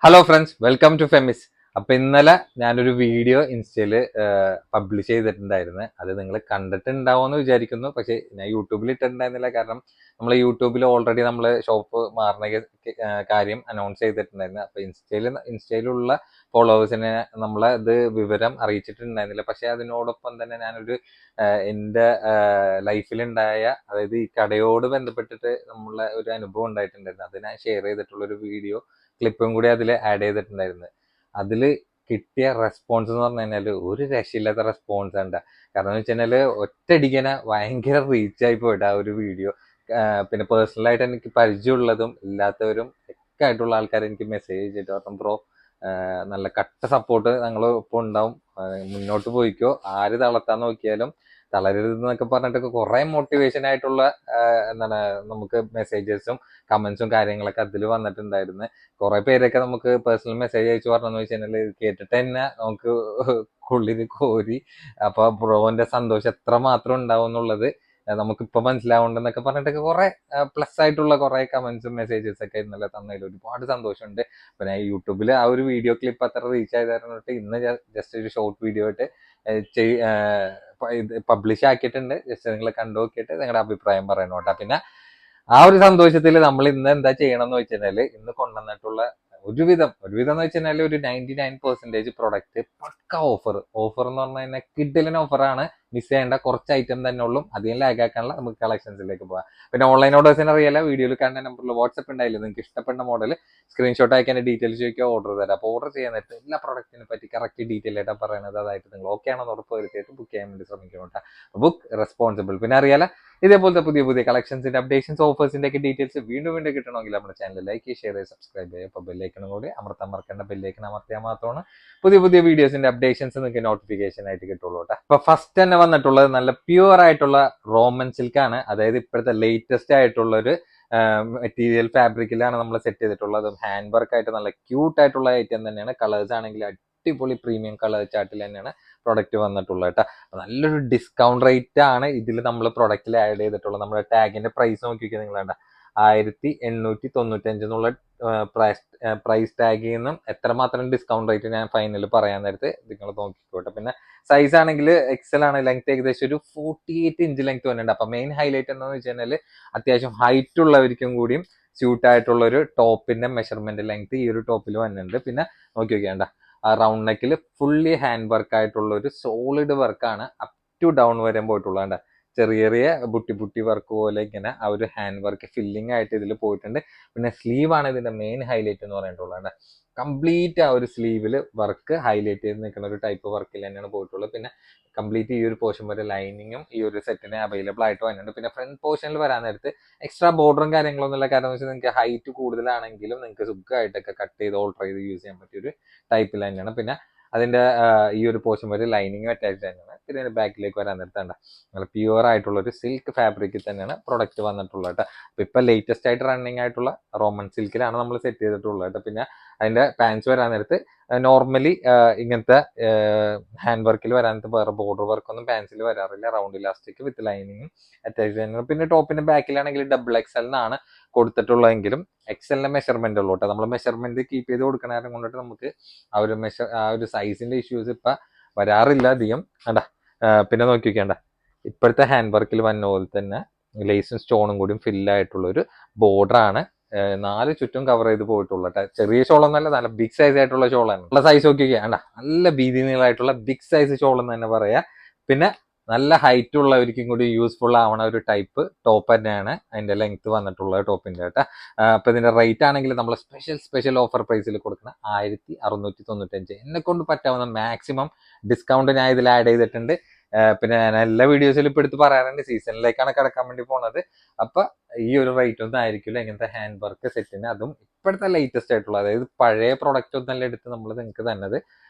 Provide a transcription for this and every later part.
Hello friends, welcome to ഫെമിസ്. അപ്പൊ ഇന്നലെ ഞാനൊരു വീഡിയോ ഇൻസ്റ്റയില് പബ്ലിഷ് ചെയ്തിട്ടുണ്ടായിരുന്നു. അത് നിങ്ങൾ കണ്ടിട്ടുണ്ടാവുമെന്ന് വിചാരിക്കുന്നു. പക്ഷെ ഞാൻ യൂട്യൂബിൽ ഇട്ടിട്ടുണ്ടായിരുന്നില്ല. കാരണം നമ്മൾ യൂട്യൂബിൽ ഓൾറെഡി നമ്മൾ ഷോപ്പ് മാറുന്ന കാര്യം അനൗൺസ് ചെയ്തിട്ടുണ്ടായിരുന്നു. അപ്പൊ ഇൻസ്റ്റയിലുള്ള ഫോളോവേഴ്സിനെ നമ്മളെ ഇത് വിവരം അറിയിച്ചിട്ടുണ്ടായിരുന്നില്ല. പക്ഷെ അതിനോടൊപ്പം തന്നെ ഞാനൊരു എൻ്റെ ലൈഫിലുണ്ടായ, അതായത് ഈ കടയോട് ബന്ധപ്പെട്ടിട്ട് നമ്മളെ ഒരു അനുഭവം ഉണ്ടായിട്ടുണ്ടായിരുന്നു. അത് ഞാൻ ഷെയർ ചെയ്തിട്ടുള്ള ഒരു വീഡിയോ ക്ലിപ്പും കൂടി അതിൽ ആഡ് ചെയ്തിട്ടുണ്ടായിരുന്നു. അതിൽ കിട്ടിയ റെസ്പോൺസ് എന്ന് പറഞ്ഞു കഴിഞ്ഞാൽ ഒരു രക്ഷയില്ലാത്ത റെസ്പോൺസ് ഉണ്ട്. കാരണം എന്ന് വെച്ച് കഴിഞ്ഞാൽ ഒറ്റയടിക്കനെ ഭയങ്കര റീച്ച് ആയി പോയിട്ട് ആ ഒരു വീഡിയോ. പിന്നെ പേഴ്സണലായിട്ട് എനിക്ക് പരിചയമുള്ളതും ഇല്ലാത്തവരും ഒക്കെ ആയിട്ടുള്ള ആൾക്കാർ എനിക്ക് മെസ്സേജ് ചെയ്തിട്ട് പറഞ്ഞു, ബ്രോ നല്ല കട്ട സപ്പോർട്ട് ഞങ്ങൾ ഇപ്പോൾ ഉണ്ടാവും, മുന്നോട്ട് പോയിക്കോ, ആര് തളർത്താൻ നോക്കിയാലും തളരരുത് എന്നൊക്കെ പറഞ്ഞിട്ടൊക്കെ കുറെ മോട്ടിവേഷൻ ആയിട്ടുള്ള എന്താണ് നമുക്ക് മെസ്സേജസും കമന്റ്സും കാര്യങ്ങളൊക്കെ അതിൽ വന്നിട്ടുണ്ടായിരുന്നു. കുറെ പേരൊക്കെ നമുക്ക് പേഴ്സണൽ മെസ്സേജ് അയച്ചു പറഞ്ഞെന്ന് വെച്ച് കഴിഞ്ഞാൽ കേട്ടിട്ട് തന്നെ നമുക്ക് ഉള്ളിൽ കോരി. അപ്പൊ ബ്രോന്റെ സന്തോഷം എത്ര മാത്രം ഉണ്ടാവും എന്നുള്ളത് നമുക്കിപ്പോ മനസ്സിലാവുണ്ടെന്നൊക്കെ പറഞ്ഞിട്ടൊക്കെ കുറെ പ്ലസ് ആയിട്ടുള്ള കുറെ കമന്റ്സും മെസ്സേജസ് ഒക്കെ ഇന്നലെ തന്നതിൽ ഒരുപാട് സന്തോഷമുണ്ട്. പിന്നെ യൂട്യൂബിൽ ആ ഒരു വീഡിയോ ക്ലിപ്പ് അത്ര റീച്ച് ആയതായിട്ട് ഇന്ന് ജസ്റ്റ് ഒരു ഷോർട്ട് വീഡിയോ ആയിട്ട് പബ്ലിഷ് ആക്കിയിട്ടുണ്ട്. ജസ്റ്റ് നിങ്ങൾ കണ്ടു നോക്കിയിട്ട് നിങ്ങളുടെ അഭിപ്രായം പറയണോട്ടാ. പിന്നെ ആ ഒരു സന്തോഷത്തിൽ നമ്മൾ ഇന്ന് എന്താ ചെയ്യണം എന്ന് വെച്ചാൽ, ഇന്ന് കൊണ്ടുവന്നിട്ടുള്ള ഒരുവിധം എന്ന് വെച്ചാൽ ഒരു 99% പ്രൊഡക്റ്റ് പക്ക ഓഫർ എന്ന് പറഞ്ഞു കഴിഞ്ഞാൽ കിഡിലൻ ഓഫറാണ്. മിസ് ചെയ്യേണ്ട കുറച്ച് ഐറ്റം തന്നെ ഉള്ളൂ. അധികം ലാഗ് ആക്കാനുള്ള നമുക്ക് കളക്ഷൻസിലേക്ക് പോകാം. പിന്നെ ഓൺലൈൻ ഓർഡേഴ്സിന് അറിയാലോ, വീഡിയോയിൽ കാണുന്ന നമ്പറിൽ വാട്സ്ആപ്പ് ഉണ്ടായില്ല. നിങ്ങൾക്ക് ഇഷ്ടപ്പെട്ട മോഡൽ സ്ക്രീൻഷോട്ട് അയക്കാൻ ഡീറ്റെയിൽസ് ചോദിക്കുക, ഓർഡർ തരാം. അപ്പോൾ ഓർഡർ ചെയ്യാൻ നേരത്തെ എല്ലാ പ്രൊഡക്റ്റിനെ പറ്റി കറക്റ്റ് ഡീറ്റെയിൽ ആയിട്ടാണ് പറയുന്നത്. അതായിട്ട് നിങ്ങൾ ഓക്കെ ആണെന്ന് ഉറപ്പ് വരുത്തിയിട്ട് ബുക്ക് ചെയ്യാൻ വേണ്ടി ശ്രമിക്കണം. Book responsible. പിന്നെ അറിയാലോ, ഇതേപോലത്തെ പുതിയ കളക്ഷൻസിന്റെ അപ്ഡേഷൻസ് ഓഫേഴ്സിന്റെ ഒക്കെ ഡീറ്റെയിൽസ് വീണ്ടും കിട്ടണമെങ്കിൽ നമ്മുടെ ചാനൽ ലൈക്ക്, ഷെയർ, സബ്സ്ക്രൈബ് ചെയ്യുക. അപ്പോൾ ബെല്ലൈക്കണം കൂടി അമർത്താൻ മറക്കേണ്ട. ബെല്ലൈക്കൺ അമർത്തിയാൽ മാത്രമാണ് പുതിയ വീഡിയോസിന്റെ അപ്ഡേഷൻസ് നിങ്ങൾക്ക് നോട്ടിഫിക്കേഷൻ ആയിട്ട് കിട്ടുള്ളൂ കേട്ടോ. അപ്പൊ ഫസ്റ്റ് തന്നെ വന്നിട്ടുള്ളത് നല്ല പ്യുവർ ആയിട്ടുള്ള റോമൻ സിൽക്ക് ആണ്. അതായത് ഇപ്പോഴത്തെ ലേറ്റസ്റ്റ് ആയിട്ടുള്ള ഒരു മെറ്റീരിയൽ ഫാബ്രിക്കിലാണ് നമ്മൾ സെറ്റ് ചെയ്തിട്ടുള്ളത്. ഹാൻഡ് വർക്ക് ആയിട്ട് നല്ല ക്യൂട്ട് ആയിട്ടുള്ള ഐറ്റം തന്നെയാണ്. കളേഴ്സ് ആണെങ്കിൽ അടിപൊളി പ്രീമിയം കളർ ചാർട്ടിൽ തന്നെയാണ് പ്രൊഡക്റ്റ് വന്നിട്ടുള്ളത് കേട്ടോ. നല്ലൊരു ഡിസ്കൗണ്ട് റേറ്റ് ആണ് ഇതിൽ നമ്മൾ പ്രൊഡക്റ്റിൽ ആഡ് ചെയ്തിട്ടുള്ളത്. നമ്മുടെ ടാഗിന്റെ പ്രൈസ് നോക്കിക്കുക നിങ്ങൾ വേണ്ട, 1895 എന്നുള്ള പ്രൈസ് ടാഗിൽ നിന്നും എത്രമാത്രം ഡിസ്കൗണ്ട് റേറ്റ് ഞാൻ ഫൈനൽ പറയാൻ നേരത്ത് നിങ്ങൾ നോക്കിക്കോട്ടെ. പിന്നെ സൈസ് ആണെങ്കിൽ എക്സൽ ആണ്. ലെങ്ത് ഏകദേശം ഒരു 48 ഇഞ്ച് ലെങ്ത് വരുന്നുണ്ട്. അപ്പൊ മെയിൻ ഹൈലൈറ്റ് എന്താണെന്ന് വെച്ച് കഴിഞ്ഞാൽ അത്യാവശ്യം ഹൈറ്റ് ഉള്ളവർക്കും കൂടിയും സ്യൂട്ട് ആയിട്ടുള്ള ഒരു ടോപ്പിന്റെ മെഷർമെന്റ് ലെങ്ത് ഈ ഒരു ടോപ്പിൽ വന്നിട്ടുണ്ട്. പിന്നെ നോക്കി നോക്കിയാണ്ട ആ റൗണ്ട് നെക്കിൽ ഫുള്ളി ഹാൻഡ് വർക്ക് ആയിട്ടുള്ള ഒരു സോളിഡ് വർക്കാണ് അപ് ടു ഡൗൺ വരെ പോയിട്ടുള്ളത്. ചെറിയ ബുട്ടി വർക്ക് പോലെ ഇങ്ങനെ ആ ഒരു ഹാൻഡ് വർക്ക് ഫില്ലിംഗ് ആയിട്ട് ഇതിൽ പോയിട്ടുണ്ട്. പിന്നെ സ്ലീവ് ആണ് ഇതിന്റെ മെയിൻ ഹൈലൈറ്റ് എന്ന് പറഞ്ഞിട്ടുള്ളത്. കംപ്ലീറ്റ് ആ ഒരു സ്ലീവിൽ വർക്ക് ഹൈലൈറ്റ് ചെയ്ത് നിൽക്കുന്ന ഒരു ടൈപ്പ് വർക്കിൽ തന്നെയാണ് പോയിട്ടുള്ളത്. പിന്നെ കംപ്ലീറ്റ് ഈ ഒരു പോർഷൻ വരെ ലൈനിങ്ങും ഈ ഒരു സെറ്റിന് അവൈലബിൾ ആയിട്ട് വന്നിട്ടുണ്ട്. പിന്നെ ഫ്രണ്ട് പോർഷനിൽ വരാൻ നേരത്ത് എക്സ്ട്രാ ബോർഡറും കാര്യങ്ങളൊന്നുമില്ല. കാരണം വെച്ചാൽ നിങ്ങൾക്ക് ഹൈറ്റ് കൂടുതലാണെങ്കിലും നിങ്ങൾക്ക് സുഖമായിട്ടൊക്കെ കട്ട് ചെയ്ത് ഓൾട്ടർ ചെയ്ത് യൂസ് ചെയ്യാൻ പറ്റിയ ഒരു ടൈപ്പിൽ തന്നെയാണ്. പിന്നെ അതിന്റെ ഈ ഒരു പോർഷൻ വരെ ലൈനിങ് അറ്റാച്ച്ഡ് തന്നെയാണ്. പിന്നെ അതിന്റെ ബാക്കിലേക്ക് വരാൻ നേരത്തേണ്ട നല്ല പ്യുവർ ആയിട്ടുള്ള ഒരു സിൽക്ക് ഫാബ്രിക്കിൽ തന്നെയാണ് പ്രൊഡക്റ്റ് വന്നിട്ടുള്ളത് കേട്ടോ. അപ്പൊ ഇപ്പൊ ലേറ്റസ്റ്റ് ആയിട്ട് റണ്ണിങ് ആയിട്ടുള്ള റോമൻ സിൽക്കിലാണ് നമ്മൾ സെറ്റ് ചെയ്തിട്ടുള്ളത് കേട്ടോ. പിന്നെ അതിന്റെ പാൻസ് വരാൻ നേരത്ത് നോർമലി ഇങ്ങനത്തെ ഹാൻഡ് വർക്കിൽ വരാൻ നേരത്ത് വേറെ ബോർഡർ വർക്കൊന്നും പാൻസിൽ വരാറില്ല. റൗണ്ട് ഇലാസ്റ്റിക് വിത്ത് ലൈനിങ്ങും അറ്റാച്ച്ഡ് തന്നെയാണ്. പിന്നെ ടോപ്പിന്റെ ബാക്കിലാണെങ്കിൽ ഡബിൾ എക്സൽ എന്നാണ് കൊടുത്തിട്ടുള്ളതെങ്കിലും എക്സലിന്റെ മെഷർമെന്റ് ഉള്ളൂ കേട്ടോ. നമ്മൾ മെഷർമെന്റ് കീപ്പ് ചെയ്ത് കൊടുക്കണ കാരണം കൊണ്ടിട്ട് നമുക്ക് ആ ഒരു സൈസിന്റെ ഇഷ്യൂസ് ഇപ്പൊ വരാറില്ല അധികം. വേണ്ട പിന്നെ നോക്കി വെക്കേണ്ട, ഇപ്പോഴത്തെ ഹാൻഡ് വർക്കിൽ വന്ന പോലെ തന്നെ ലേസും സ്റ്റോണും കൂടി ഫില്ലായിട്ടുള്ള ഒരു ബോർഡറാണ് 4 ചുറ്റും കവർ ചെയ്ത് പോയിട്ടുള്ള. ചെറിയ ഷോളൊന്നല്ല, നല്ല ബിഗ് സൈസ് ആയിട്ടുള്ള ഷോളാണ്. നല്ല സൈസ് നോക്കിയൊക്കെയാണ്ട, നല്ല വീതി നീളമായിട്ടുള്ള ബിഗ് സൈസ് ഷോൾ എന്ന് തന്നെ പറയാ. പിന്നെ നല്ല ഹൈറ്റ് ഉള്ളവർക്കും കൂടി യൂസ്ഫുൾ ആവണ ഒരു ടൈപ്പ് ടോപ്പ് തന്നെയാണ് അതിന്റെ ലെങ്ത് വന്നിട്ടുള്ളത് ടോപ്പിന്റെ കേട്ടോ. അപ്പൊ ഇതിന്റെ റേറ്റ് ആണെങ്കിൽ നമ്മൾ സ്പെഷ്യൽ ഓഫർ പ്രൈസിൽ കൊടുക്കുന്ന 1695. എന്നെ കൊണ്ട് പറ്റാവുന്ന മാക്സിമം ഡിസ്കൗണ്ട് ഞാൻ ഇതിൽ ആഡ് ചെയ്തിട്ടുണ്ട്. പിന്നെ ഞാൻ എല്ലാ വീഡിയോസിലും ഇപ്പൊ എടുത്ത് പറയാറുണ്ട്, സീസണിലേക്കാണ് കിടക്കാൻ വേണ്ടി പോണത്. അപ്പൊ ഈ ഒരു റേറ്റ് ഒന്നും ആയിരിക്കില്ല ഇങ്ങനത്തെ ഹാൻഡ് വർക്ക് സെറ്റിന്. അതും ഇപ്പോഴത്തെ ലേറ്റസ്റ്റ് ആയിട്ടുള്ള, അതായത് പഴയ പ്രൊഡക്റ്റ് ഒന്നല്ല എടുത്ത് നമ്മൾ നിങ്ങൾക്ക് തന്നത്,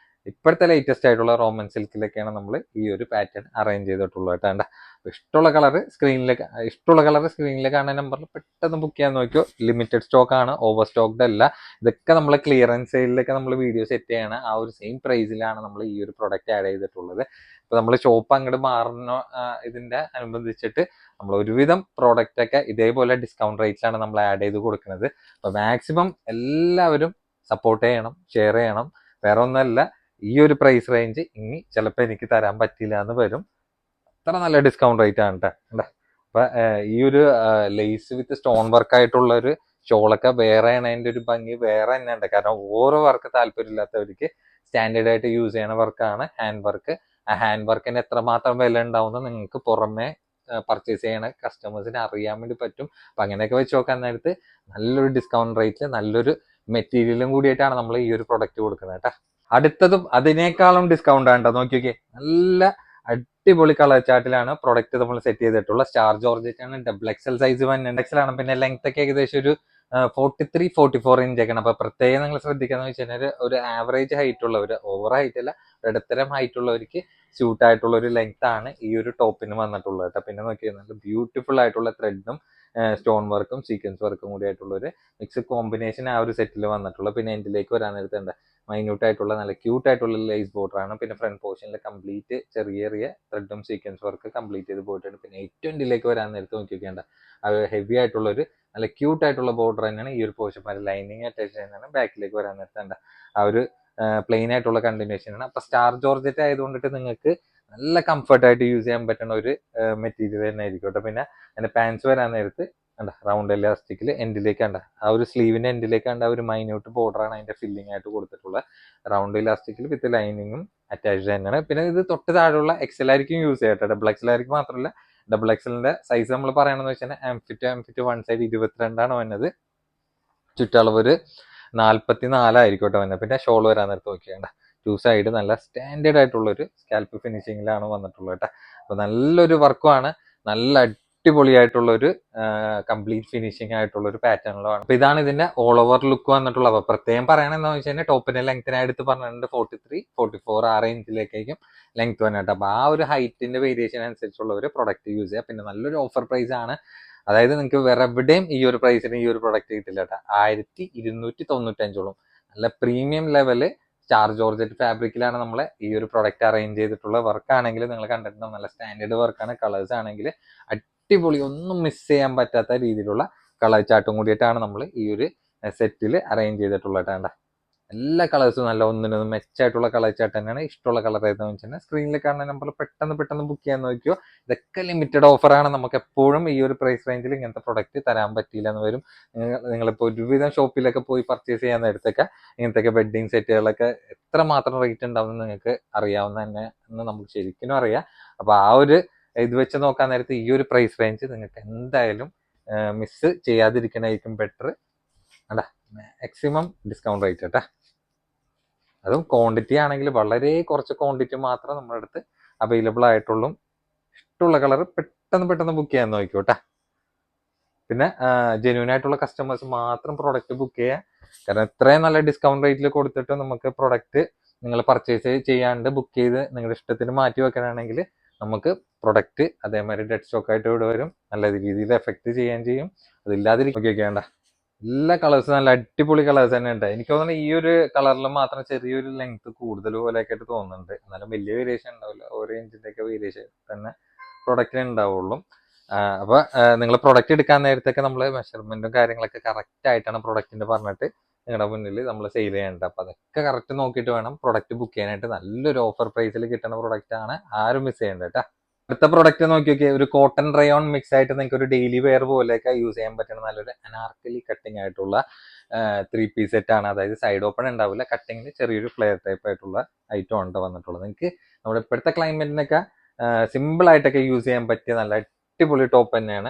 ഇപ്പോഴത്തെ ലേറ്റസ്റ്റ് ആയിട്ടുള്ള റോമൻ സിൽക്കിലൊക്കെയാണ് നമ്മൾ ഈ ഒരു പാറ്റേൺ അറേഞ്ച് ചെയ്തിട്ടുള്ളത് കേട്ടോ. ഇഷ്ടമുള്ള കളർ സ്ക്രീനിൽ കാണുന്ന നമ്പറിൽ പെട്ടെന്ന് ബുക്ക് ചെയ്യാൻ നോക്കിയോ. ലിമിറ്റഡ് സ്റ്റോക്ക് ആണ്, ഓവർ സ്റ്റോക്ക്ഡ് അല്ല. ഇതൊക്കെ നമ്മൾ ക്ലിയറൻസ് സെയിലൊക്കെ നമ്മൾ വീഡിയോ സെറ്റ് ചെയ്യണം. ആ ഒരു സെയിം പ്രൈസിലാണ് നമ്മൾ ഈ ഒരു പ്രൊഡക്റ്റ് ആഡ് ചെയ്തിട്ടുള്ളത്. ഇപ്പൊ നമ്മൾ ഷോപ്പ് അങ്ങോട്ട് മാറുന്ന ഇതിന്റെ അനുബന്ധിച്ചിട്ട് നമ്മൾ ഒരുവിധം പ്രോഡക്റ്റ് ഒക്കെ ഇതേപോലെ ഡിസ്കൗണ്ട് റേറ്റിലാണ് നമ്മൾ ആഡ് ചെയ്ത് കൊടുക്കുന്നത്. അപ്പൊ മാക്സിമം എല്ലാവരും സപ്പോർട്ട് ചെയ്യണം, ഷെയർ ചെയ്യണം. വേറെ ഒന്നല്ല, ഈ ഒരു പ്രൈസ് റേഞ്ച് ഇനി ചിലപ്പോൾ എനിക്ക് തരാൻ പറ്റില്ല എന്ന് വരും. അത്ര നല്ല ഡിസ്കൗണ്ട് റേറ്റ് ആണ് കേട്ടോ. അപ്പൊ ഈ ഒരു ലേസ് വിത്ത് സ്റ്റോൺ വർക്ക് ആയിട്ടുള്ള ഒരു ഷോളൊക്കെ വേറെ ആണതിന്റെ ഒരു ഭംഗി വേറെ തന്നെ ഉണ്ട്. കാരണം ഓരോ വർക്ക് താല്പര്യമില്ലാത്തവർക്ക് സ്റ്റാൻഡേർഡ് ആയിട്ട് യൂസ് ചെയ്യണ വർക്കാണ് ഹാൻഡ് വർക്ക്. ആ ഹാൻഡ് വർക്കിന് എത്രമാത്രം വില ഉണ്ടാവുന്ന നിങ്ങൾക്ക് പുറമെ പർച്ചേസ് ചെയ്യണ കസ്റ്റമേഴ്സിന് അറിയാൻ വേണ്ടി പറ്റും. അപ്പൊ അങ്ങനെയൊക്കെ വെച്ച് നോക്കാൻ നേരത്ത് നല്ലൊരു ഡിസ്കൗണ്ട് റേറ്റിൽ നല്ലൊരു മെറ്റീരിയലും കൂടിയിട്ടാണ് നമ്മൾ ഈ ഒരു പ്രൊഡക്റ്റ് കൊടുക്കുന്നത് കേട്ടോ. അടുത്തതും അതിനേക്കാളും ഡിസ്കൗണ്ട് ആണ് കേട്ടോ. നോക്കിയോക്കെ, നല്ല അടിപൊളി കളർ ചാർട്ടിലാണ് പ്രൊഡക്റ്റ് നമ്മൾ സെറ്റ് ചെയ്തിട്ടുള്ള. സ്റ്റാർ ജോർജറ്റ് ആണ്, ഡബിൾ എക്സൽ സൈസ് എക്സൽ ആണ്. പിന്നെ ലെങ്ത് ഒക്കെ ഏകദേശം ഒരു 43-44 ഇഞ്ച് ഒക്കെയാണ്. അപ്പൊ പ്രത്യേകം നിങ്ങൾ ശ്രദ്ധിക്കാന്ന് വെച്ച് കഴിഞ്ഞാൽ ഒരു ആവറേജ് ഹൈറ്റ് ഉള്ളവർ, ഓവർ ഹൈറ്റ് അല്ല, ഇടത്തരം ഹൈറ്റ് ഉള്ളവർക്ക് സ്യൂട്ട് ആയിട്ടുള്ള ഒരു ലെങ്ത് ആണ് ഈ ഒരു ടോപ്പിന് വന്നിട്ടുള്ളത് കേട്ടോ. പിന്നെ നോക്കിയാൽ ബ്യൂട്ടിഫുൾ ആയിട്ടുള്ള ത്രെഡും സ്റ്റോൺ വർക്കും സീക്വൻസ് വർക്കും കൂടി ആയിട്ടുള്ള ഒരു മിക്സ് കോമ്പിനേഷൻ ആ ഒരു സെറ്റിൽ വന്നിട്ടുള്ളത്. പിന്നെ എൻഡിലേക്ക് വരാൻ നേരത്തുണ്ട് മൈന്യൂട്ട് ആയിട്ടുള്ള നല്ല ക്യൂട്ട് ആയിട്ടുള്ള ലേസ് ബോർഡർ ആണ്. പിന്നെ ഫ്രണ്ട് പോർഷനിൽ കംപ്ലീറ്റ് ചെറിയ ചെറിയ ത്രെഡും സീക്വൻസ് വർക്ക് കംപ്ലീറ്റ് ചെയ്ത് പോയിട്ടുണ്ട്. പിന്നെ ഏറ്റവും എൻഡിലേക്ക് വരാൻ നേരത്ത് നോക്കിയൊക്കെയുണ്ട് അത് ഹെവി ആയിട്ടുള്ള ഒരു നല്ല ക്യൂട്ട് ആയിട്ടുള്ള ബോർഡർ തന്നെയാണ് ഈ ഒരു പോർഷൻ. ലൈനിങ് അറ്റാച്ച് ചെയ്യുന്നതാണ്. ബാക്കിലേക്ക് വരാൻ നേരത്തുണ്ട് ആ ഒരു പ്ലെയിൻ ആയിട്ടുള്ള കണ്ടിന്യൂഷൻ ആണ്. അപ്പൊ സ്റ്റാർ ജോർജറ്റ് ആയതുകൊണ്ടിട്ട് നിങ്ങൾക്ക് നല്ല കംഫർട്ട് ആയിട്ട് യൂസ് ചെയ്യാൻ പറ്റുന്ന ഒരു മെറ്റീരിയൽ തന്നെ ആയിരിക്കും കേട്ടോ. പിന്നെ അതിന്റെ പാൻസ് വരാൻ നേരത്ത് റൗണ്ട് എലാസ്റ്റിക്കിൽ എൻഡിലേക്ക് കണ്ട ആ ഒരു സ്ലീവിന്റെ എൻഡിലേക്ക് കണ്ട ഒരു മൈന്യൂട്ട് ബോർഡർ ആണ് അതിന്റെ ഫില്ലിംഗ് ആയിട്ട് കൊടുത്തിട്ടുള്ള. റൗണ്ട് ഇലാസ്റ്റിക്കിൽ വിത്ത് ലൈനിങ്ങും അറ്റാച്ച്ഡ് തന്നെയാണ്. പിന്നെ ഇത് തൊട്ട് താഴെയുള്ള എക്സൽ ആയിരിക്കും യൂസ് ചെയ്യട്ടെ. ഡബിൾ എക്സൽ ആയിരിക്കും മാത്രമല്ല, ഡബിൾ എക്സലിന്റെ സൈസ് നമ്മൾ പറയണമെന്ന് വെച്ചാൽ എംഫിറ്റ് വൺ സൈഡ് 22 വന്നത്, ചുറ്റളവ് ഒരു 44 ആയിരിക്കട്ടെ വന്നത്. പിന്നെ ഷോൾ വരാൻ നേരത്ത് നോക്കിയാണ്ട 2 സൈഡ് നല്ല സ്റ്റാൻഡേർഡ് ആയിട്ടുള്ള ഒരു സ്കാൽപ്പ് ഫിനിഷിങ്ങിലാണ് വന്നിട്ടുള്ളത് കേട്ടോ. അപ്പൊ നല്ലൊരു വർക്കുമാണ്, നല്ല അടിപൊളിയായിട്ടുള്ള ഒരു കംപ്ലീറ്റ് ഫിനിഷിംഗ് ആയിട്ടുള്ള ഒരു പാറ്റേണിലാണ്. അപ്പൊ ഇതാണ് ഇതിന്റെ ഓൾ ഓവർ ലുക്ക് വന്നിട്ടുള്ളത്. അപ്പൊ പ്രത്യേകം പറയണെന്ന് വെച്ച് കഴിഞ്ഞാൽ ടോപ്പിന്റെ ലെങ്ത്തിനായി എടുത്ത് പറഞ്ഞിട്ടുണ്ട് 43-44 6 ഇഞ്ചിലേക്കായിരിക്കും ലെങ്ത് വന്നിട്ട്. അപ്പൊ ആ ഒരു ഹൈറ്റിന്റെ വേരിയേഷൻ അനുസരിച്ചുള്ള ഒരു പ്രൊഡക്റ്റ് യൂസ് ചെയ്യുക. പിന്നെ നല്ലൊരു ഓഫർ പ്രൈസ് ആണ്. അതായത് നിങ്ങൾക്ക് വേറെ എവിടെയും ഈ ഒരു പ്രൈസിന് ഈ ഒരു പ്രൊഡക്റ്റ് കിട്ടില്ല കേട്ടോ. 1295 നല്ല പ്രീമിയം ലെവല് സ്റ്റാർ ജോർജറ്റ് ഫാബ്രിക്കിലാണ് നമ്മൾ ഈ ഒരു പ്രൊഡക്റ്റ് അറേഞ്ച് ചെയ്തിട്ടുള്ള. വർക്ക് ആണെങ്കിൽ നിങ്ങൾ കണ്ടിട്ടുണ്ടാവും, നല്ല സ്റ്റാൻഡേർഡ് വർക്കാണ്. കളേഴ്സ് ആണെങ്കിൽ അടിപൊളി, ഒന്നും മിസ് ചെയ്യാൻ പറ്റാത്ത രീതിയിലുള്ള കളർ ചാർട്ടും കൂടിയിട്ടാണ് നമ്മൾ ഈ ഒരു സെറ്റിൽ അറേഞ്ച് ചെയ്തിട്ടുള്ളത് കേട്ടോ. എല്ലാ കളേഴ്സും നല്ല ഒന്നിനൊന്ന് മെച്ചായിട്ടുള്ള കളർ ചാർട്ട് തന്നെയാണ്. ഇഷ്ടമുള്ള കളർ ഏതെന്ന് വെച്ചാൽ സ്ക്രീനിൽ കാണുന്ന നമ്പർ പെട്ടെന്ന് ബുക്ക് ചെയ്യാൻ നോക്കിയോ. ഇതൊക്കെ ലിമിറ്റഡ് ഓഫറാണ്. നമുക്ക് എപ്പോഴും ഈ ഒരു പ്രൈസ് റേഞ്ചിൽ ഇങ്ങനത്തെ പ്രൊഡക്റ്റ് തരാൻ പറ്റില്ല എന്ന് വരും. നിങ്ങളിപ്പോൾ ഒരുവിധം ഷോപ്പിലൊക്കെ പോയി പർച്ചേസ് ചെയ്യാൻ നേരത്തൊക്കെ ഇങ്ങനത്തെ വെഡ്ഡിങ് സെറ്റുകളൊക്കെ എത്രമാത്രം റേറ്റ് ഉണ്ടാവും എന്ന് നിങ്ങൾക്ക് അറിയാവുന്ന തന്നെ എന്ന് നമുക്ക് ശരിക്കും അറിയാം. അപ്പൊ ആ ഒരു ഇത് വെച്ച് നോക്കാൻ നേരത്ത് ഈ ഒരു പ്രൈസ് റേഞ്ച് നിങ്ങൾക്ക് എന്തായാലും മിസ് ചെയ്യാതിരിക്കണായിരിക്കും ബെറ്റർ. അല്ല, മാക്സിമം ഡിസ്കൗണ്ട് റേറ്റ് കേട്ടാ. അതും ക്വാണ്ടിറ്റി ആണെങ്കിൽ വളരെ കുറച്ച് ക്വാണ്ടിറ്റി മാത്രം നമ്മുടെ അടുത്ത് അവൈലബിൾ ആയിട്ടുള്ളൂ. ഇഷ്ടമുള്ള കളർ പെട്ടെന്ന് ബുക്ക് ചെയ്യാൻ നോക്കിക്കോട്ടെ. പിന്നെ ജെന്യൂൻ ആയിട്ടുള്ള കസ്റ്റമേഴ്സ് മാത്രം പ്രൊഡക്റ്റ് ബുക്ക് ചെയ്യുക. കാരണം ഇത്രയും നല്ല ഡിസ്കൗണ്ട് റേറ്റിൽ കൊടുത്തിട്ട് നമുക്ക് പ്രൊഡക്റ്റ് നിങ്ങൾ പർച്ചേസ് ചെയ്യാണ്ട് ബുക്ക് ചെയ്ത് നിങ്ങളുടെ ഇഷ്ടത്തിന് മാറ്റി വെക്കാനാണെങ്കിൽ നമുക്ക് പ്രൊഡക്റ്റ് അതേമാതിരി ഡെഡ് സ്റ്റോക്ക് ആയിട്ട് ഇവിടെ വരും. നല്ല രീതിയിൽ എഫക്ട് ചെയ്യാൻ ചെയ്യും. അതില്ലാതിരിക്കേണ്ട എല്ലാ കളേഴ്സും നല്ല അടിപൊളി കളേഴ്സ് തന്നെ ഉണ്ട്. എനിക്ക് തോന്നുന്നു ഈ ഒരു കളറിൽ മാത്രം ചെറിയൊരു ലെങ്ത് കൂടുതൽ പോലെയൊക്കെ ആയിട്ട് തോന്നുന്നുണ്ട്. എന്നാലും വലിയ വേരിയേഷൻ ഉണ്ടാവില്ല. ഓരോ ഇഞ്ചിന്റെ ഒക്കെ വേരിയേഷൻ തന്നെ പ്രൊഡക്റ്റിന് ഉണ്ടാവുള്ളൂ. അപ്പൊ നിങ്ങൾ പ്രൊഡക്റ്റ് എടുക്കാൻ നേരത്തൊക്കെ നമ്മൾ മെഷർമെന്റും കാര്യങ്ങളൊക്കെ കറക്റ്റ് ആയിട്ടാണ് പ്രൊഡക്റ്റിന്റെ പറഞ്ഞിട്ട് നിങ്ങളുടെ മുന്നിൽ നമ്മൾ സെയിൽ ചെയ്യേണ്ടത്. അപ്പൊ അതൊക്കെ കറക്റ്റ് നോക്കിയിട്ട് വേണം പ്രൊഡക്റ്റ് ബുക്ക് ചെയ്യാനായിട്ട്. നല്ലൊരു ഓഫർ പ്രൈസിൽ കിട്ടുന്ന പ്രൊഡക്റ്റ് ആണ്, ആരും മിസ് ചെയ്യേണ്ട കേട്ടോ. അടുത്ത പ്രൊഡക്റ്റ് നോക്കി നോക്കിയാൽ ഒരു കോട്ടൺ റയോൺ മിക്സ് ആയിട്ട് നിങ്ങൾക്ക് ഒരു ഡെയിലി വെയർ പോലെയൊക്കെ യൂസ് ചെയ്യാൻ പറ്റുന്ന നല്ലൊരു അനാർക്കലി കട്ടിങ് ആയിട്ടുള്ള 3 പീസ് സെറ്റ് ആണ്. അതായത് സൈഡ് ഓപ്പൺ ഉണ്ടാവില്ല, കട്ടിങ്ങിന് ചെറിയൊരു ഫ്ലെയർ ടൈപ്പ് ആയിട്ടുള്ള ഐറ്റം ഉണ്ട് വന്നിട്ടുള്ളത്. നിങ്ങൾക്ക് നമ്മുടെ ഇപ്പോഴത്തെ ക്ലൈമറ്റിനൊക്കെ സിമ്പിൾ ആയിട്ടൊക്കെ യൂസ് ചെയ്യാൻ പറ്റിയ നല്ല അടിപൊളി ടോപ്പ് തന്നെയാണ്.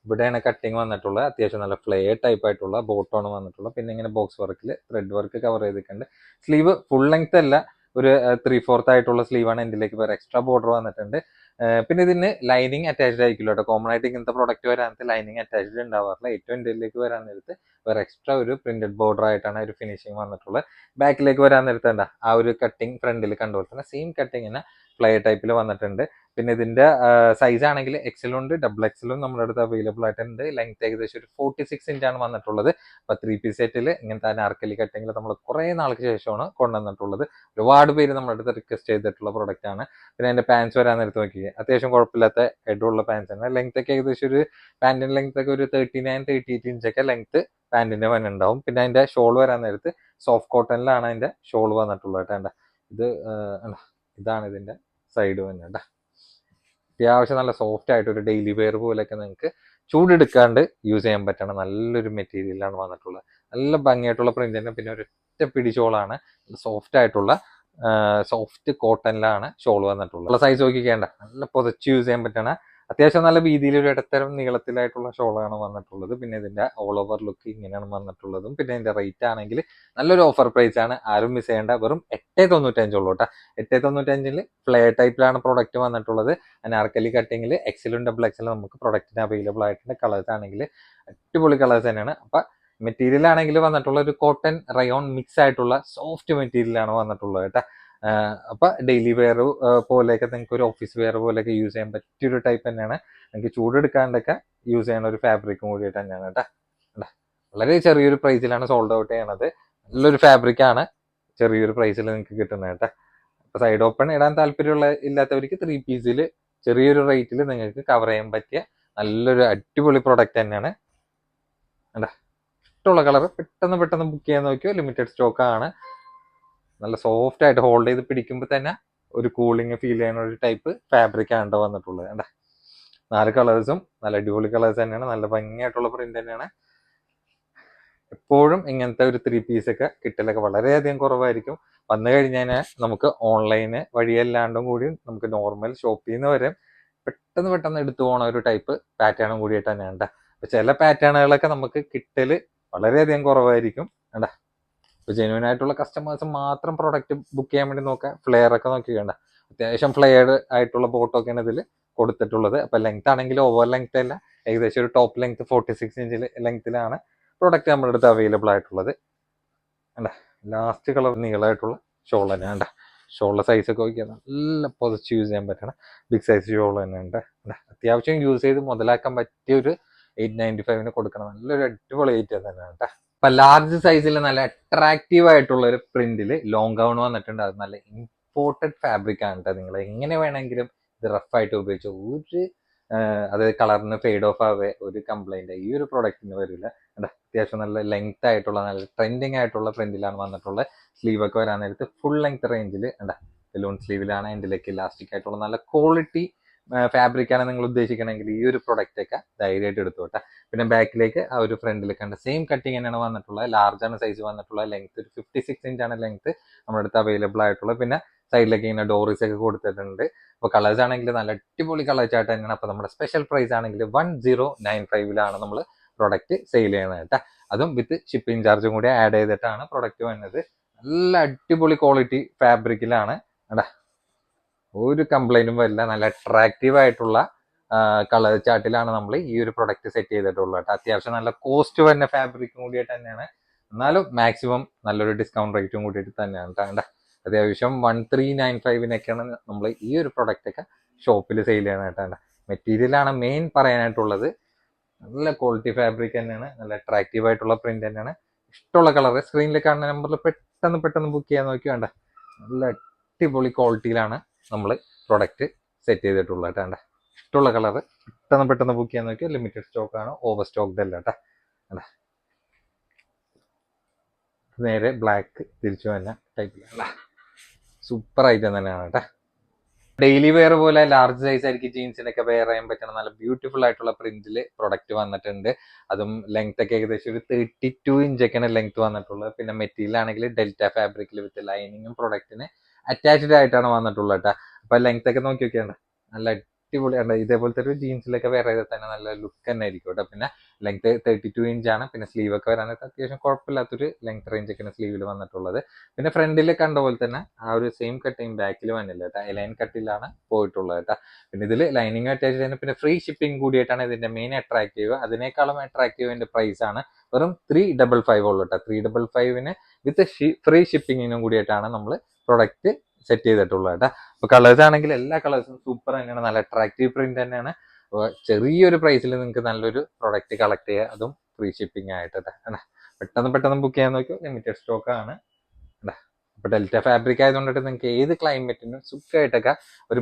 ഇവിടെയാണ് കട്ടിങ് വന്നിട്ടുള്ളത്. അത്യാവശ്യം നല്ല ഫ്ലെയർ ടൈപ്പ് ആയിട്ടുള്ള ബോട്ടമാണ് വന്നിട്ടുള്ളത്. പിന്നെ ഇങ്ങനെ ബോക്സ് വർക്കിൽ ത്രെഡ് വർക്ക് കവർ ചെയ്തിട്ടുണ്ട്. സ്ലീവ് ഫുൾ ലെങ്ത് അല്ല, ഒരു 3/4 ആയിട്ടുള്ള സ്ലീവാണ്. എന്തിലേക്ക് വേറെ എക്സ്ട്രാ ബോർഡർ വന്നിട്ടുണ്ട്. പിന്നെ ഇതിന് ലൈനിങ് അറ്റാച്ച്ഡ് ആയിരിക്കില്ല കേട്ടോ. കോമൺ ആയിട്ട് ഇങ്ങനത്തെ പ്രൊഡക്റ്റ് വരാനത്ത് ലൈനിങ് അറ്റാച്ച്ഡ് ഉണ്ടാവാറില്ല. ഏറ്റവും ഇന്ത്യയിലേക്ക് വരാൻ നേരത്ത് വേറെ എക്സ്ട്രാ ഒരു പ്രിന്റഡ് ബോർഡർ ആയിട്ടാണ് ഒരു ഫിനിഷിങ് വന്നിട്ടുള്ളത്. ബാക്കിലേക്ക് വരാൻ നേരത്ത് എന്താ ആ ഒരു കട്ടിങ് ഫ്രണ്ടിൽ കണ്ടുപോലെ തന്നെ സെയിം കട്ടിങ് തന്നെ ഫ്ലയർ ടൈപ്പിൽ വന്നിട്ടുണ്ട്. പിന്നെ ഇതിന്റെ സൈസ് ആണെങ്കിൽ എക്സലും ഉണ്ട്, ഡബിൾ എക്സലും നമ്മുടെ അടുത്ത് അവൈലബിൾ ആയിട്ടുണ്ട്. ലെങ്ത് ഏകദേശം ഒരു 46 ഇഞ്ചാണ് വന്നിട്ടുള്ളത്. അപ്പൊ 3 പീസ് സെറ്റിൽ ഇങ്ങനത്തെ അനാർക്കലി കട്ടിങ്ങിൽ നമ്മൾ കുറെ നാൾക്ക് ശേഷമാണ് കൊണ്ടുവന്നിട്ടുള്ളത്. ഒരുപാട് പേര് നമ്മുടെ അടുത്ത് റിക്വസ്റ്റ് ചെയ്തിട്ടുള്ള പ്രൊഡക്റ്റ് ആണ്. പിന്നെ അതിന്റെ പാൻസ് വരാൻ നേരത്ത് നോക്കി അത്യാവശ്യം കുഴപ്പമില്ലാത്ത ഹെഡുള്ള പാൻസ് ആണ്. ലെങ്ത് ഒക്കെ ഏകദേശം ഒരു പാന്റിന്റെ ലെങ്ത് ഒക്കെ ഒരു 39-38 ഇഞ്ചൊക്കെ ലെങ്ത് പാന്റിന്റെ വന്നുണ്ടാവും. പിന്നെ അതിന്റെ ഷോൾ വരാൻ നേരത്ത് സോഫ്റ്റ് കോട്ടണിലാണ് അതിന്റെ ഷോൾ വന്നിട്ടുള്ളത് കേട്ടോ. ഇത് ഇതാണ് ഇതിന്റെ സൈഡ് തന്നെ കേട്ടോ. അത്യാവശ്യം നല്ല സോഫ്റ്റ് ആയിട്ട് ഒരു ഡെയിലി വെയർ പോലെയൊക്കെ നിങ്ങൾക്ക് ചൂടെടുക്കാണ്ട് യൂസ് ചെയ്യാൻ പറ്റണ നല്ലൊരു മെറ്റീരിയലാണ് വന്നിട്ടുള്ളത്. നല്ല ഭംഗിയായിട്ടുള്ള പ്രിന്റ് തന്നെ. പിന്നെ ഒരൊറ്റ പിടി ഷോളാണ്, സോഫ്റ്റ് ആയിട്ടുള്ള സോഫ്റ്റ് കോട്ടണിലാണ് ഷോൾ വന്നിട്ടുള്ളത്. നല്ല സൈസ് നോക്കിക്കേണ്ട, നല്ല പൊതച്ച് യൂസ് ചെയ്യാൻ പറ്റണ അത്യാവശ്യം നല്ല രീതിയിൽ ഒരു ഇടത്തരം നീളത്തിലായിട്ടുള്ള ഷോളാണ് വന്നിട്ടുള്ളത്. പിന്നെ ഇതിന്റെ ഓൾ ഓവർ ലുക്ക് ഇങ്ങനെയാണ് വന്നിട്ടുള്ളതും. പിന്നെ ഇതിന്റെ റേറ്റ് ആണെങ്കിൽ നല്ലൊരു ഓഫർ പ്രൈസ് ആണ്, ആരും മിസ് ചെയ്യേണ്ട. വെറും 8.95 ഉള്ളൂ കേട്ടോ. 8.95 ഫ്ലെയർ ടൈപ്പിലാണ് പ്രൊഡക്റ്റ് വന്നിട്ടുള്ളത്. അനാർക്കലി കട്ടിങ്ങിൽ എക്സലും ഡബിൾ എക്സലും നമുക്ക് പ്രൊഡക്റ്റിന് അവൈലബിൾ ആയിട്ടുണ്ട്. കളേഴ്സ് ആണെങ്കിൽ അടിപൊളി കളേഴ്സ് തന്നെയാണ്. അപ്പൊ മെറ്റീരിയൽ ആണെങ്കിൽ വന്നിട്ടുള്ള ഒരു കോട്ടൺ റയോൺ മിക്സ് ആയിട്ടുള്ള സോഫ്റ്റ് മെറ്റീരിയലാണ് വന്നിട്ടുള്ളത് കേട്ടോ. അപ്പൊ ഡെയിലി വെയർ പോലെയൊക്കെ നിങ്ങൾക്ക് ഒരു ഓഫീസ് വെയർ പോലെയൊക്കെ യൂസ് ചെയ്യാൻ പറ്റിയൊരു ടൈപ്പ് തന്നെയാണ്. നിങ്ങൾക്ക് ചൂടെടുക്കാണ്ടൊക്കെ യൂസ് ചെയ്യുന്ന ഒരു ഫാബ്രിക്കും കൂടിയിട്ട് തന്നെയാണ് കേട്ടോ. വളരെ ചെറിയൊരു പ്രൈസിലാണ് സോൾഡ് ഔട്ട് ചെയ്യണത്. നല്ലൊരു ഫാബ്രിക് ആണ്, ചെറിയൊരു പ്രൈസിൽ നിങ്ങൾക്ക് കിട്ടുന്നത് കേട്ടോ. അപ്പൊ സൈഡ് ഓപ്പൺ ഇടാൻ താല്പര്യമുള്ള ഇല്ലാത്തവർക്ക് 3 പീസിൽ ചെറിയൊരു റേറ്റിൽ നിങ്ങൾക്ക് കവർ ചെയ്യാൻ പറ്റിയ നല്ലൊരു അടിപൊളി പ്രൊഡക്റ്റ് തന്നെയാണ്. ഇഷ്ടമുള്ള കളർ പെട്ടെന്ന് ബുക്ക് ചെയ്യാൻ നോക്കിയോ, ലിമിറ്റഡ് സ്റ്റോക്ക് ആണ്. നല്ല സോഫ്റ്റ് ആയിട്ട് ഹോൾഡ് ചെയ്ത് പിടിക്കുമ്പോൾ തന്നെ ഒരു കൂളിംഗ് ഫീൽ ചെയ്യുന്ന ഒരു ടൈപ്പ് ഫാബ്രിക് ആണ് വന്നിട്ടുള്ളത്. 4 കളേഴ്സും നല്ല അടിപൊളി കളേഴ്സ് തന്നെയാണ്, നല്ല ഭംഗിയായിട്ടുള്ള പ്രിന്റ് തന്നെയാണ്. എപ്പോഴും ഇങ്ങനത്തെ ഒരു 3 പീസൊക്കെ കിട്ടലൊക്കെ വളരെയധികം കുറവായിരിക്കും. വന്നു കഴിഞ്ഞാൽ നമുക്ക് ഓൺലൈന് വഴിയല്ലാണ്ടും കൂടി നമുക്ക് നോർമൽ ഷോപ്പിൽ നിന്ന് വരെ പെട്ടെന്ന് എടുത്തു പോണ ഒരു ടൈപ്പ് പാറ്റേണും കൂടിയിട്ട് തന്നെയാണ്. അപ്പൊ ചില പാറ്റേണുകളൊക്കെ നമുക്ക് കിട്ടല് വളരെയധികം കുറവായിരിക്കും. ഇപ്പൊ ജെന്യൂൻ ആയിട്ടുള്ള കസ്റ്റമേഴ്സ് മാത്രം പ്രൊഡക്റ്റ് ബുക്ക് ചെയ്യാൻ വേണ്ടി നോക്കുക. ഫ്ലെയർ ഒക്കെ നോക്കിക്കണ്ട, അത്യാവശ്യം ഫ്ലെയർഡ് ആയിട്ടുള്ള ബോട്ടൊക്കെയാണ് ഇതിൽ കൊടുത്തിട്ടുള്ളത്. അപ്പൊ ലെങ്ത് ആണെങ്കിൽ ഓവർ ലെങ്ത് അല്ല, ഏകദേശം ഒരു ടോപ്പ് ലെങ്ത് 46 ഇഞ്ച് ലെങ്ത്തിലാണ് പ്രൊഡക്റ്റ് നമ്മുടെ അടുത്ത് അവൈലബിൾ ആയിട്ടുള്ളത്. ലാസ്റ്റ് കളർ നീളമായിട്ടുള്ള ഷോൾ തന്നെയാണ്. ഷോളിന്റെ സൈസ് ഒക്കെ നോക്കിയാൽ നല്ല പൊതിച്ച് യൂസ് ചെയ്യാൻ പറ്റണ ബിഗ് സൈസ് ഷോൾ തന്നെയുണ്ട്. അത്യാവശ്യം യൂസ് ചെയ്ത് മുതലാക്കാൻ പറ്റിയ ഒരു 895 കൊടുക്കണം. നല്ലൊരു അടിപൊളി ഐറ്റം തന്നെയാണ് കേട്ടോ. അപ്പൊ ലാർജ് സൈസിൽ നല്ല അട്രാക്റ്റീവ് ആയിട്ടുള്ള ഒരു പ്രിന്റില് ലോങ് ഗൗൺ വന്നിട്ടുണ്ട്. അത് നല്ല ഇമ്പോർട്ടഡ് ഫാബ്രിക് ആണ് കേട്ടോ. നിങ്ങൾ എങ്ങനെ വേണമെങ്കിലും ഇത് റഫായിട്ട് ഉപയോഗിച്ചു ഒരു അത് കളറിന് ഫെയ്ഡ് ഓഫ് ആവേ ഒരു കംപ്ലൈന്റ് ഈ ഒരു പ്രൊഡക്റ്റിന് വരില്ല. അത്യാവശ്യം നല്ല ലെങ്ത് ആയിട്ടുള്ള നല്ല ട്രെൻഡിങ് ആയിട്ടുള്ള പ്രിന്റിലാണ് വന്നിട്ടുള്ളത്. സ്ലീവ് ഒക്കെ വരാൻ നേരത്ത് ഫുൾ ലെങ്ത് റേഞ്ചിൽ ബലൂൺ സ്ലീവിലാണ്. അതിലേക്ക് ഇലാസ്റ്റിക് ആയിട്ടുള്ള നല്ല ക്വാളിറ്റി ഫാബ്രിക് ആണ് നിങ്ങൾ ഉദ്ദേശിക്കണമെങ്കിൽ ഈ ഒരു പ്രൊഡക്റ്റ് ഒക്കെ ധൈര്യമായിട്ട് എടുത്തു കേട്ടോ. പിന്നെ ബാക്കിലേക്ക് ആ ഒരു ഫ്രണ്ടിൽ കണ്ട സെയിം കട്ടിങ് തന്നെയാണ് വന്നിട്ടുള്ളത്. ലാർജ് ആണ് സൈസ് വന്നിട്ടുള്ളത്. ലെങ്ത് ഒരു 56 ഇഞ്ചാണ് ലെങ്ത് നമ്മുടെ അടുത്ത് അവൈലബിൾ ആയിട്ടുള്ളത്. പിന്നെ സൈഡിലേക്ക് ഇങ്ങനെ ഡോറീസ് ഒക്കെ കൊടുത്തിട്ടുണ്ട്. അപ്പോൾ കളേഴ്സ് ആണെങ്കിൽ നല്ല അടിപൊളി കളേഴ്സ് ആയിട്ട് തന്നെയാണ്. അപ്പോൾ നമ്മുടെ സ്പെഷ്യൽ പ്രൈസ് ആണെങ്കിൽ 1095 നമ്മൾ പ്രൊഡക്റ്റ് സെയിൽ ചെയ്യണത് കേട്ടോ. അതും വിത്ത് ഷിപ്പിംഗ് ചാർജും കൂടി ആഡ് ചെയ്തിട്ടാണ് പ്രൊഡക്റ്റ് വന്നത്. നല്ല അടിപൊളി ക്വാളിറ്റി ഫാബ്രിക്കിലാണ്. ഒരു കംപ്ലൈന്റും വരില്ല. നല്ല അട്രാക്റ്റീവ് ആയിട്ടുള്ള കളർ ചാർട്ടിലാണ് നമ്മൾ ഈ ഒരു പ്രൊഡക്റ്റ് സെറ്റ് ചെയ്തിട്ടുള്ളത് കേട്ടോ. അത്യാവശ്യം നല്ല കോസ്റ്റ് വരുന്ന ഫാബ്രിക്കും കൂടിയിട്ട് തന്നെയാണ്. എന്നാലും മാക്സിമം നല്ലൊരു ഡിസ്കൗണ്ട് റേറ്റും കൂടിയിട്ട് തന്നെയാണ് കേട്ടോ. അത്യാവശ്യം 1395 നമ്മൾ ഈ ഒരു പ്രൊഡക്റ്റ് ഒക്കെ ഷോപ്പിൽ സെയിൽ ചെയ്യണം കേട്ടോ. മെറ്റീരിയലാണ് മെയിൻ പറയാനായിട്ടുള്ളത്. നല്ല ക്വാളിറ്റി ഫാബ്രിക് തന്നെയാണ്, നല്ല അട്രാക്റ്റീവ് ആയിട്ടുള്ള പ്രിന്റ് തന്നെയാണ്. ഇഷ്ടമുള്ള കളർ സ്ക്രീനിൽ കാണുന്ന നമ്പറിൽ പെട്ടെന്ന് ബുക്ക് ചെയ്യാൻ നോക്കി വേണ്ട. നല്ല അടിപൊളി ക്വാളിറ്റിയിലാണ് നമ്മൾ പ്രൊഡക്റ്റ് സെറ്റ് ചെയ്തിട്ടുള്ളത് കേട്ടോ. ഇഷ്ടമുള്ള കളർ പെട്ടെന്ന് ബുക്ക് ചെയ്യാൻ നോക്കിയാൽ ലിമിറ്റഡ് സ്റ്റോക്ക് ആണ്, ഓവർ സ്റ്റോക്ക് അല്ല കേട്ടോ. നേരെ ബ്ലാക്ക് തിരിച്ചു വന്ന ടൈപ്പിലാണ്. സൂപ്പർ ഐറ്റം തന്നെയാണ് കേട്ടോ. ഡെയിലി വെയർ പോലെ ലാർജ് സൈസ് ആയിരിക്കും ജീൻസിനൊക്കെ വെയർ ചെയ്യാൻ പറ്റണം. നല്ല ബ്യൂട്ടിഫുൾ ആയിട്ടുള്ള പ്രിന്റിൽ പ്രൊഡക്റ്റ് വന്നിട്ടുണ്ട്. അതും ലെങ്ത് ഒക്കെ ഏകദേശം ഒരു 32 ഇഞ്ചൊക്കെയാണ് ലെങ്ത് വന്നിട്ടുള്ളത്. പിന്നെ മെറ്റീരിയൽ ആണെങ്കിൽ ഡെൽറ്റ ഫാബ്രിക്കിൽ വിത്ത് ലൈനിങ്ങും പ്രൊഡക്റ്റിന് അറ്റാച്ച്ഡ് ആയിട്ടാണ് വന്നിട്ടുള്ളത് കേട്ടോ. അപ്പൊ ലെങ്ത് ഒക്കെ നോക്കി നോക്കിയാണ് നല്ല അടിപൊളിയാണ്. ഇതേപോലത്തെ ഒരു ജീൻസിലൊക്കെ വെയർ ചെയ്താൽ തന്നെ നല്ല ലുക്ക് തന്നെ ആയിരിക്കും കേട്ടോ. പിന്നെ ലെങ്ത് 32 ഇഞ്ചാണ്. പിന്നെ സ്ലീവ് ഒക്കെ വരാനൊക്കെ അത്യാവശ്യം കുഴപ്പമില്ലാത്തൊരു ലെങ്ത് റേഞ്ച് ഒക്കെയാണ് സ്ലീവിൽ വന്നിട്ടുള്ളത്. പിന്നെ ഫ്രണ്ടിൽ കണ്ട പോലെ തന്നെ ആ ഒരു സെയിം കട്ടിങ് ബാക്കിൽ വന്നില്ല കേട്ടോ. ലൈൻ കട്ടിലാണ് പോയിട്ടുള്ളത് കേട്ടോ. പിന്നെ ഇതിൽ ലൈനിങ് അറ്റാച്ച് ചെയ്യുന്നത് പിന്നെ ഫ്രീ ഷിപ്പിംഗ് കൂടിയിട്ടാണ് ഇതിന്റെ മെയിൻ അട്രാക്റ്റീവ്. അതിനേക്കാളും അട്രാക്റ്റീവിന്റെ പ്രൈസ് ആണ് വെറും 355 ഉള്ളൂ കേട്ടോ. 355 വിത്ത് ഫ്രീ ഷിപ്പിങ്ങിനും കൂടിയിട്ടാണ് നമ്മൾ പ്രൊഡക്റ്റ് സെറ്റ് ചെയ്തിട്ടുള്ളത് കേട്ടോ. അപ്പൊ കളേഴ്സ് ആണെങ്കിൽ എല്ലാ കളേഴ്സും സൂപ്പർ തന്നെയാണ്, നല്ല അട്രാക്റ്റീവ് പ്രിന്റ് തന്നെയാണ്. ചെറിയൊരു പ്രൈസിൽ നിങ്ങൾക്ക് നല്ലൊരു പ്രൊഡക്റ്റ് കളക്ട് ചെയ്യുക, അതും ഫ്രീ ഷിപ്പിംഗ് ആയിട്ട് പെട്ടെന്ന് ബുക്ക് ചെയ്യാൻ നോക്കിയോ, ലിമിറ്റഡ് സ്റ്റോക്ക് ആണ്. അപ്പൊ ഡെൽറ്റ ഫാബ്രിക് ആയതുകൊണ്ടിട്ട് നിങ്ങൾക്ക് ഏത് ക്ലൈമറ്റിനും സുഖമായിട്ടൊക്കെ ഒരു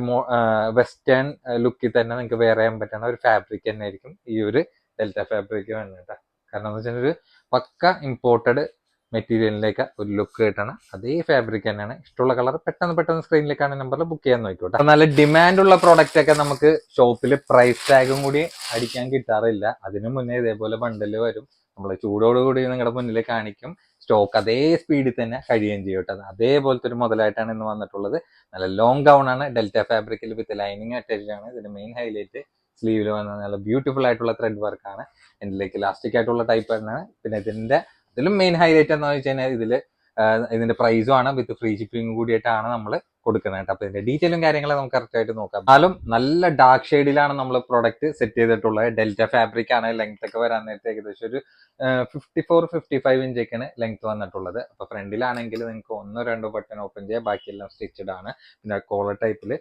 വെസ്റ്റേൺ ലുക്കിൽ തന്നെ നിങ്ങൾക്ക് വെയർ ചെയ്യാൻ പറ്റുന്ന ഒരു ഫാബ്രിക് തന്നെ ആയിരിക്കും ഈ ഒരു ഡെൽറ്റ ഫാബ്രിക് വേണ്ടിട്ട്. കാരണം എന്ന് വെച്ചാൽ ഒരു പക്ക ഇമ്പോർട്ടഡ് മെറ്റീരിയലിലേക്ക് ഒരു ലുക്ക് കിട്ടണം. അതേ ഫാബ്രിക് തന്നെയാണ്. ഇഷ്ടമുള്ള കളർ പെട്ടെന്ന് സ്ക്രീനിൽ കാണുന്ന നമ്പറിൽ ബുക്ക് ചെയ്യാൻ നോക്കിക്കോട്ടെ. അപ്പൊ നല്ല ഡിമാൻഡുള്ള പ്രോഡക്റ്റ് ഒക്കെ നമുക്ക് ഷോപ്പിൽ പ്രൈസ് ടാഗും കൂടി അടിക്കാൻ കിട്ടാറില്ല. അതിനു മുന്നേ ഇതേപോലെ ബണ്ടിൽ വരും, നമ്മൾ ചൂടോടുകൂടി നിങ്ങളുടെ മുന്നിൽ കാണിക്കും. സ്റ്റോക്ക് അതേ സ്പീഡിൽ തന്നെ കഴിയുകയും ചെയ്യും കേട്ടോ. അതേപോലത്തെ ഒരു മുതലായിട്ടാണ് ഇന്ന് വന്നിട്ടുള്ളത്. നല്ല ലോങ് ഗൗൺ ആണ്, ഡെൽറ്റ ഫാബ്രിക്കിൽ വിത്ത് ലൈനിങ് അറ്റാച്ച്ഡ് ആണ്. ഇതിന്റെ മെയിൻ ഹൈലൈറ്റ് സ്ലീവിൽ വന്ന നല്ല ബ്യൂട്ടിഫുൾ ആയിട്ടുള്ള ത്രെഡ് വർക്ക് ആണ്. ഇതിലേക്ക് ഇലാസ്റ്റിക് ആയിട്ടുള്ള ടൈപ്പ് തന്നെയാണ്. പിന്നെ ഇതിലും മെയിൻ ഹൈലൈറ്റ് എന്ന് വെച്ച് കഴിഞ്ഞാൽ ഇതിന്റെ പ്രൈസും ആണ്, വിത്ത് ഫ്രീ ഷിപ്പിംഗ് കൂടിയിട്ടാണ് നമ്മൾ കൊടുക്കുന്നത്. അപ്പൊ ഇതിന്റെ ഡീറ്റെയിലും കാര്യങ്ങളും നമുക്ക് കറക്റ്റ് ആയിട്ട് നോക്കാം. എന്നാലും നല്ല ഡാർക്ക് ഷെയ്ഡിലാണ് നമ്മൾ പ്രോഡക്റ്റ് സെറ്റ് ചെയ്തിട്ടുള്ളത്. ഡെൽറ്റ ഫാബ്രിക് ആണ്. ലെങ്ത് ഒക്കെ വരാൻ നേരത്തെ ഏകദേശം ഒരു 54-55 ഇഞ്ചൊക്കെയാണ് ലെങ്ത് വന്നിട്ടുള്ളത്. അപ്പൊ ഫ്രണ്ടിലാണെങ്കിൽ നിങ്ങൾക്ക് 1-2 ബട്ടൺ ഓപ്പൺ ചെയ്യാം, ബാക്കിയെല്ലാം സ്റ്റിച്ചഡ് ആണ്. പിന്നെ കോളർ ടൈപ്പിൽ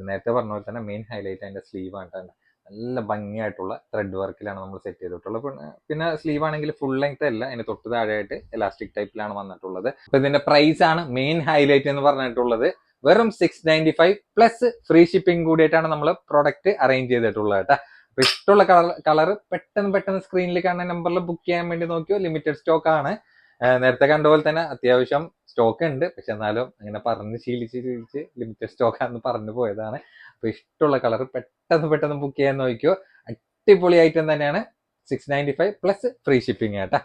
നേരത്തെ പറഞ്ഞ പോലെ തന്നെ മെയിൻ ഹൈലൈറ്റ് അതിന്റെ സ്ലീവ് ആണ്. നല്ല ഭംഗിയായിട്ടുള്ള ത്രെഡ് വർക്കിലാണ് നമ്മൾ സെറ്റ് ചെയ്തിട്ടുള്ളത്. പിന്നെ സ്ലീവ് ആണെങ്കിൽ ഫുൾ ലെങ്ത് അല്ല, അതിന് തൊട്ട് താഴെയായിട്ട് എലാസ്റ്റിക് ടൈപ്പിലാണ് വന്നിട്ടുള്ളത്. അപ്പൊ ഇതിന്റെ പ്രൈസ് ആണ് മെയിൻ ഹൈലൈറ്റ് എന്ന് പറഞ്ഞിട്ടുള്ളത്. വെറും 695 പ്ലസ് ഫ്രീ ഷിപ്പിംഗ് കൂടിയിട്ടാണ് നമ്മൾ പ്രൊഡക്റ്റ് അറേഞ്ച് ചെയ്തിട്ടുള്ളത് കേട്ടോ. അപ്പൊ ഇഷ്ടമുള്ള കളർ പെട്ടെന്ന് സ്ക്രീനിൽ കാണുന്ന നമ്പറിൽ ബുക്ക് ചെയ്യാൻ വേണ്ടി നോക്കിയോ. ലിമിറ്റഡ് സ്റ്റോക്ക് ആണ്. നേരത്തെ കണ്ട പോലെ തന്നെ അത്യാവശ്യം സ്റ്റോക്ക് ഉണ്ട്. പക്ഷെ എന്നാലും അങ്ങനെ പറഞ്ഞ് ശീലിച്ച് ലിമിറ്റഡ് സ്റ്റോക്ക് ആണെന്ന് പറഞ്ഞു പോയതാണ്. അപ്പൊ ഇഷ്ടമുള്ള കളർ പെട്ടെന്ന് ബുക്ക് ചെയ്യാൻ നോക്കിയോ. അടിപൊളി ഐറ്റം തന്നെയാണ്. 695 പ്ലസ് ഫ്രീ ഷിപ്പിംഗ് കേട്ടാ.